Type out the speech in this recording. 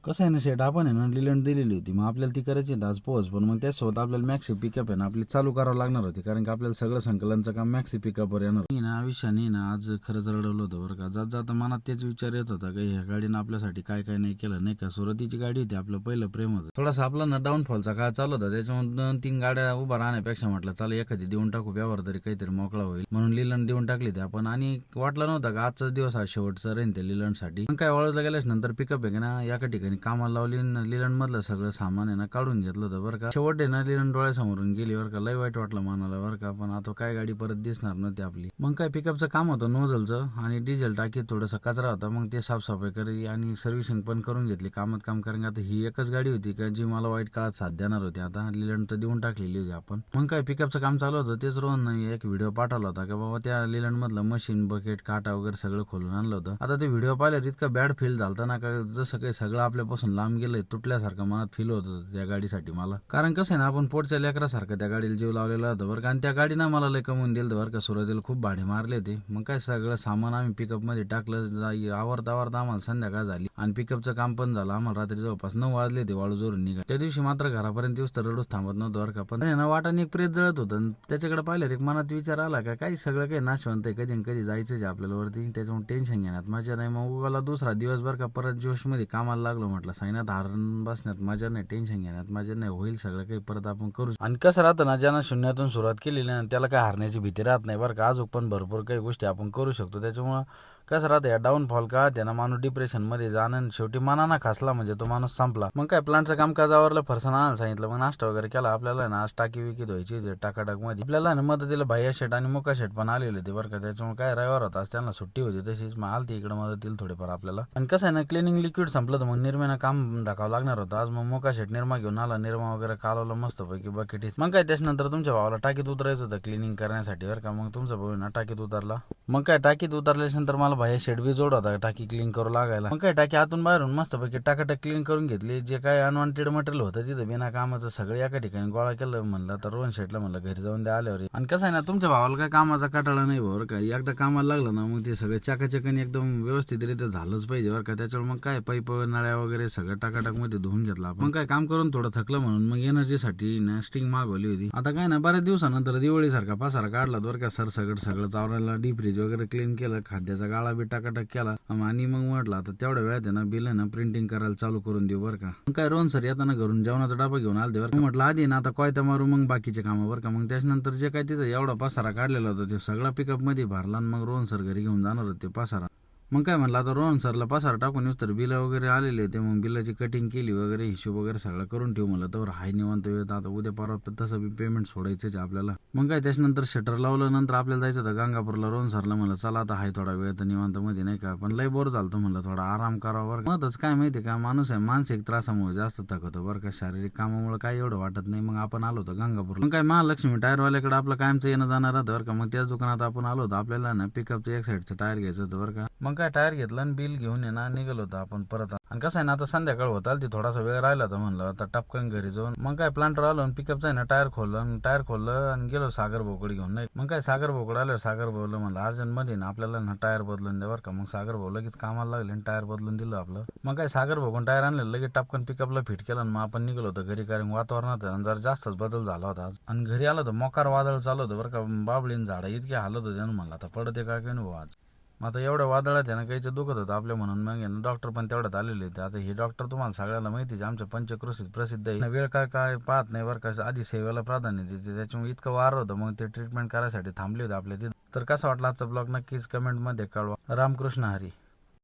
कसं आहे ना शेट, आपण आहे ना लिलंड दिलेली होती, मग आपल्याला ती करायची होती आज पोहोच, पण मग त्यासोबत आपल्याला मॅक्सी पिकअप आहे ना आपली चालू करावं लागणार होती, कारण की आपल्याला सगळं संकलनचं काम मॅक्सी पिकअपवर येणार. मी ना आयुष्याने ना आज खरंच रडवलं होतं बरं का. जात जाता मनात तेच विचार येत होता का ह्या गाडीनं आपल्यासाठी काय काय नाही केलं नाही का. सुरुवातीची गाडी होती, आपलं पहिलं प्रेम होतं. थोडासा आपला ना डाऊनफॉलचा काळ चालू होता, त्याच्यामुळे 2-3 गाड्या उभा राहण्यापेक्षा म्हटलं चला एखादी देऊन टाकू, व्यवहार तरी काहीतरी मोकळा होईल म्हणून लिलंड देऊन टाकली ते आपण. आणि वाटलं नव्हतं का आजचाच दिवस हा शेवटचा राहील त्या लिलंडसाठी. मग काय वळजला गेल्याच नंतर पिकअप आहे का ना एका ठिकाणी कामाला लावली, लिलंड मधलं सगळं सामान आहे ना काढून घेतलं होतं बरं का. शेवट आहे ना लिलंड डोळ्यासमोरून गेली बरं का. लय वाईट वाटलं मनाला बरं का, पण आता काय गाडी परत दिसणार नव्हती आपली. मग काय पिकअपचं काम होतं नोझलचं आणि डिझेल टाकीत थोडंसं कचरा होता, मग ते साफसफाई करी आणि सर्व्हिसिंग पण करून घेतली कामात काम. कारण आता ही एकच गाडी होती का जी मला वाईट काळात साथ देणार होती. आता लिलंड तर देऊन टाकलेली होती आपण. मग काय पिकअपचं काम चालू होतं, तेच रोहन एक व्हिडिओ पाठवला होता का बाबा त्या लिलंड मधलं मशीन बकेट काटा वगैरे सगळं खोलून आणलं होतं. आता ते व्हिडिओ पाहिल्यावर इतकं बॅड फील झालं ना का जसं काही सगळं आपल्यापासून लांब गेलंय, तुटल्यासारखं मनात फील होत होतं त्या गाडीसाठी मला. कारण कसं आहे ना आपण पोटच्या लेकरासारखं त्या गाडीला जीव लावलेला होता बरं का. आणि त्या गाडीनं मला लय कमवून दिलं बरं का. सुरुवातीला खूप भाडे मारले ते. मग काय सगळं सामान आम्ही पिकअप मध्ये टाकलं, आवरता आम्हाला संध्याकाळ झाली आणि पिकअपचं काम पण झालं. आम्हाला रात्री जवळपास 9 वाजले ते वाळू जोरून निघा. त्या दिवशी मात्र घरापर्यंत येऊस तर रडूच थांबत नव्हतं बरं का. पण ना वाटाने एक प्रेत जळत होतं, त्याच्याकडे पाहिलं एक मनात विचार आला का काही सगळं काही नाशवंत आहे, कधी कधी जायचंच आपल्याला वरती, त्याच्यामुळे टेन्शन घेण्यात मजा नाही. मग उगाला दुसरा दिवस बरं का परत जोश मध्ये कामाला लागलो. म्हटलं साईनात हारून बसण्यात मजा नाही, टेन्शन घेण्यात मजा नाही, होईल सगळं काही परत आपण करू. आणि कसं राहतं ना, ज्यांना शून्यातून सुरुवात केलेली ना त्याला काय हारण्याची भीती राहत नाही बरं का. अजून पण भरपूर काही गोष्टी आपण करू शकतो. त्याच्यामुळं कसं राहतं या डाऊनफॉल का त्यांना माणूस डिप्रेशन मध्ये जाणं, शेवटी मनाना खासला म्हणजे तो माणूस संपला. मग काय प्लांटचं काम काजावरलं फरसाना आणायला सांगितलं, मग नाश्ता वगैरे केला. आपल्याला ना आज टाकी विकी धुवायची टाकाटाक मध्ये. आपल्याला ना मदतीला भैया शेट आणि मुका शेट पण आलेले होते बरं का. त्याच्यामुळे काय रविवार होता आज, त्यांना सुट्टी होती तशीच मग आलती इकडे मदतीला थोडेफार आपल्याला. आणि कसं आहे ना क्लिनिंग लिक्विड संपलं तर मग निर्म्यानं काम दाखवावं लागणार होतं आज. मग मुका शेट निरमा घेऊन आला, निरमा वगैरे कालवला मस्त पैकी बकेटीत. मग काय त्याच्यानंतर तुमच्या भावाला टाकीत उतरायचं होतं क्लिनिंग करण्यासाठी बरं का. मग तुमचा भाऊ ना टाकीत उतरला. मग काय टाकीत उतरल्यानंतर मला भैया शेट बी जोड होता टाकी क्लीन करू लागायला. मग काय टाकी आतून बाहेरून मस्त पैकी टाकाटाक क्लीन करून घेतली. जे काय अनवॉन्टेड मटेरियल होतं तिथं बिना कामाचं सगळं एका ठिकाणी गोळा केलं. म्हणलं तर रोहन शेटला म्हणलं घरी जाऊन द्या आल्यावर. आणि कसं आहे ना तुमच्या भावाला काय कामाचा कटाळा नाही बरं का. एकदा कामाला लागलं ना मग ते सगळं चाकाचकनी एकदम व्यवस्थितरित्या झालंच पाहिजे बरं का. त्याच्यावर मग काय पाईप नळ्या वगैरे सगळं टाकाटाक मध्ये धुवून घेतला आपण. मग काय काम करून थोडं थकलं म्हणून मग एनर्जीसाठी ना स्टिंग मागवली होती. आता काय ना बऱ्याच दिवसानंतर दिवाळी सारखा पसारा काढला बरं का. सगळं चावरायला डीप फ्रीज वगैरे क्लीन केलं, खाद्याचा गाळा बी टाकाटाक केला. आणि मग म्हटलं आता तेवढ्या वेळात आहे ना बिल आहे ना प्रिंटिंग करायला चालू करून देऊ बरं का. मग काय रोहन सर येताना घरून जेवणाचा डबा घेऊन आलते बरं का. म्हटलं आधी ना आता कोयता मारू मग बाकीचे कामं बरं का. मग त्याच्यानंतर जे काय तिथं एवढा पसारा काढलेला होता ते सगळा पिकअप मध्ये भरला आणि मग रोहन सर घरी घेऊन जाणार होते पसारा. मग काय म्हटलं आता रोहन सरला पसारा टाकून येऊस तर बिल वगैरे आलेले होते. मग बिलाची कटिंग केली वगैरे, हिशोब वगैरे सगळं करून ठेवू म्हणलं तर हाय निवांत वेळ. आता उद्या परवा तसं बी पेमेंट सोडायचंच आपल्याला. मग काय त्याच्यानंतर शटर लावलं, नंतर आपल्याला जायचं होतं गंगापूरला. रोहन सरला म्हणलं चला आता हाय थोडा वेळ तर निवांत मध्ये नाही का, पण लय बोर झालं म्हणलं थोडा आराम करावा. महत्वच काय माहिती का, माणूस आहे मानसिक त्रासामुळे जास्त थकतो बरं का. शारीरिक कामामुळे काय एवढं वाटत नाही. मग आपण आलो होतो गंगापूरला. मग काय महालक्ष्मी टायरवाल्याकडे आपलं कायमचं येणं जाणार होतं बरं का. मग त्याच दुकानात आपण आलो होतो. आपल्याला ना पिकअपचं एक साईडचं टायर घ्यायचं होतं बरं का. मग काय टायर घेतलं आणि बिल घेऊन येणार निघालो होतो आपण परत. आणि कसं आहे ना आता संध्याकाळ होत आली, थोडासा वेळ राहिला होता म्हणलं आता टपकन घरी जाऊन. मग काय प्लांटर आलो आणि पिकअपचं आहे ना टायर खोललं आणि गेलो सागर भोकडी घेऊन. नाही मग काय सागर भोकड आलं, सागर भाऊला म्हणलं अर्जंट मध्ये ना आपल्याला ना टायर बदलून द्या बरं का. मग सागर भाऊ लगेच कामाला लागले आणि टायर बदलून दिलं आपलं. मग काय सागर भाऊन टायर आणलं, लगेच टपकन पिकअपला फिट केलं आणि मग आपण निघलो होतो घरी. कारण वातावरणात जरा जास्तच बदल झाला होता आज. आणि घरी आलो होतो मोकार वादळ चालू होतं बरं का. बाबळीन झाडं इतके हालत होते म्हणलं आता पडते काय काय भाऊ आज. आता एवढ्या वादळात आहे ना काहीच दुखत होतं आपल्या म्हणून. मग डॉक्टर पण तेवढ्यात आलेले होते. आता हे डॉक्टर तुम्हाला सगळ्याला माहितीच आमच्या पंचक्रोशीत प्रसिद्ध आहे. वेळ काय पाहत नाही बरं का, आधी सेवेला प्राधान्य देते. त्याच्यामुळे इतकं वार होतं मग ते ट्रीटमेंट करायसाठी थांबले होते आपल्या तिथे. तर कसा वाटला आजचा ब्लॉग नक्कीच कमेंट मध्ये कळवा. रामकृष्ण हरी.